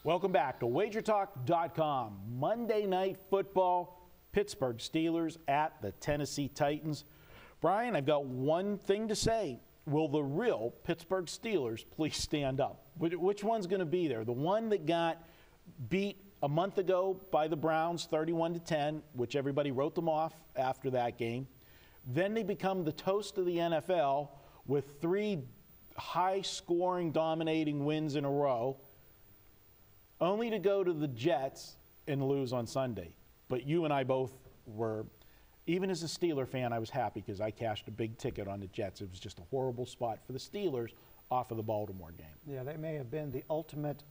Welcome back to WagerTalk.com. Monday Night Football, Pittsburgh Steelers at the Tennessee Titans. Brian, I've got one thing to say. Will the real Pittsburgh Steelers please stand up? Which one's going to be there? The one that got beat a month ago by the Browns 31-10, which everybody wrote them off after that game. Then they become the toast of the NFL with 3 high-scoring, dominating wins in a row, only to go to the Jets and lose on Sunday. But you and I both were, even as a Steeler fan, I was happy because I cashed a big ticket on the Jets. It was just a horrible spot for the Steelers off of the Baltimore game. Yeah, they may have been the ultimate,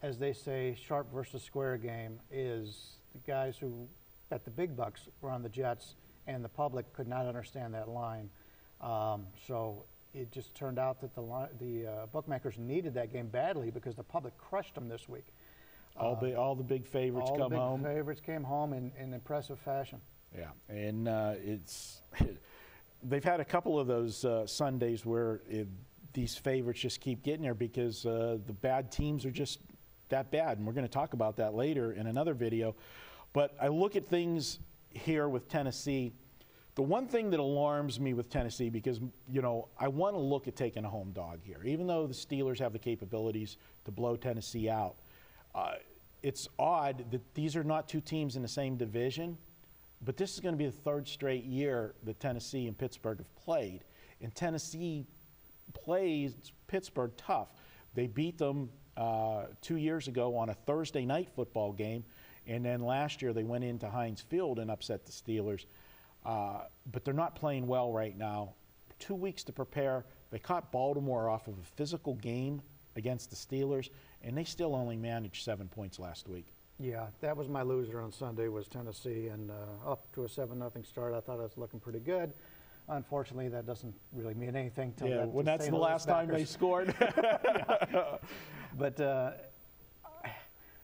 as they say, sharp versus square game. Is the guys who bet the big bucks were on the Jets, and the public could not understand that line. So it just turned out that the bookmakers needed that game badly because the public crushed them this week. All the big favorites come home. All the big favorites came home in impressive fashion. Yeah, and they've had a couple of those Sundays where these favorites just keep getting there because the bad teams are just that bad, and we're going to talk about that later in another video. But I look at things here with Tennessee. The one thing that alarms me with Tennessee, because, you know, I want to look at taking a home dog here. Even though the Steelers have the capabilities to blow Tennessee out, it's odd that these are not 2 teams in the same division, but this is going to be the 3rd straight year that Tennessee and Pittsburgh have played. And Tennessee plays Pittsburgh tough. They beat them 2 years ago on a Thursday night football game, and then last year they went into Heinz Field and upset the Steelers. But they're not playing well right now. 2 weeks to prepare. They caught Baltimore off of a physical game against the Steelers, and they still only managed 7 points last week. Yeah, that was my loser on Sunday, was Tennessee, and up to a 7-0 start. I thought it was looking pretty good. Unfortunately, that doesn't really mean anything. When that's the last time they scored. But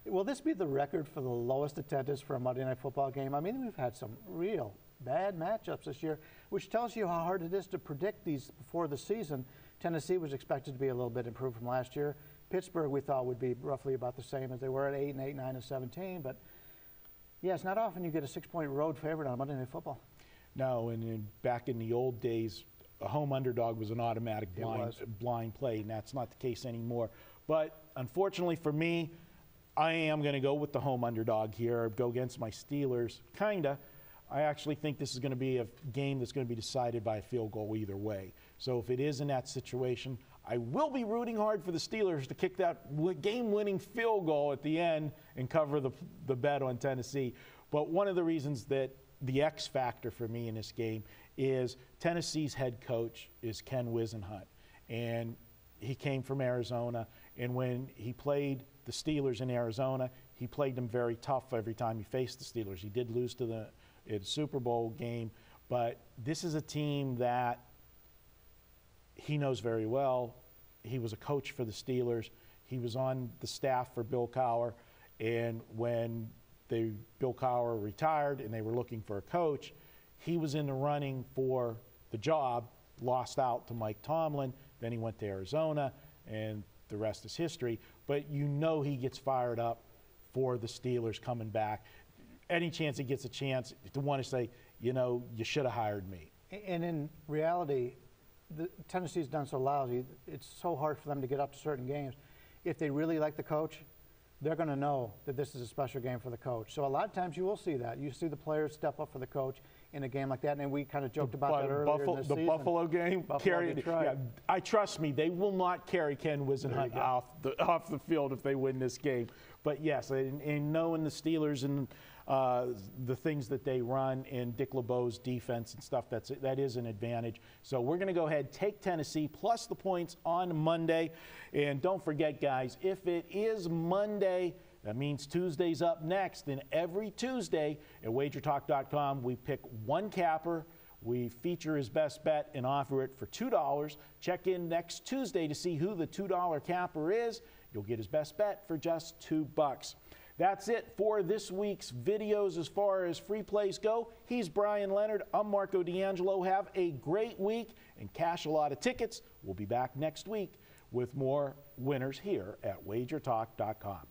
will this be the record for the lowest attendance for a Monday Night Football game? I mean, we've had some real bad matchups this year, which tells you how hard it is to predict these before the season. Tennessee was expected to be a little bit improved from last year. Pittsburgh, we thought, would be roughly about the same as they were at 8-8, 9-17. But yeah, it's not often you get a 6-point road favorite on Monday Night Football. No, and back in the old days, a home underdog was an automatic blind play, and that's not the case anymore. But unfortunately for me, I am going to go with the home underdog here, go against my Steelers, kinda. I actually think this is going to be a game that's going to be decided by a field goal either way. So if it is in that situation, I will be rooting hard for the Steelers to kick that game-winning field goal at the end and cover the bet on Tennessee. But one of the reasons that the X factor for me in this game is Tennessee's head coach is Ken Wisenhunt, and he came from Arizona. And when he played the Steelers in Arizona, he played them very tough every time he faced the Steelers. He did lose to the Super Bowl game, but this is a team that he knows very well. He was a coach for the Steelers. He was on the staff for Bill Cowher, and when Bill Cowher retired and they were looking for a coach, he was in the running for the job, lost out to Mike Tomlin. Then he went to Arizona, and the rest is history. But you know he gets fired up for the Steelers coming back. Any chance he gets a chance to want to say, you know, you should have hired me. And in reality, Tennessee's done so lousy, it's so hard for them to get up to certain games. If they really like the coach, they're going to know that this is a special game for the coach. So a lot of times you will see that. You see the players step up for the coach in a game like that, and we kind of joked about that earlier in the season. The Buffalo game? I trust me, they will not carry Ken Wisenhunt off the field if they win this game. But yes, and knowing the Steelers and the things that they run and Dick LeBeau's defense and stuff, that is an advantage. So we're going to go ahead, take Tennessee plus the points on Monday. And don't forget, guys, if it is Monday, that means Tuesday's up next. And every Tuesday at WagerTalk.com, we pick one capper. We feature his best bet and offer it for $2. Check in next Tuesday to see who the $2 capper is. You'll get his best bet for just $2. That's it for this week's videos as far as free plays go. He's Brian Leonard. I'm Marco D'Angelo. Have a great week and cash a lot of tickets. We'll be back next week with more winners here at wagertalk.com.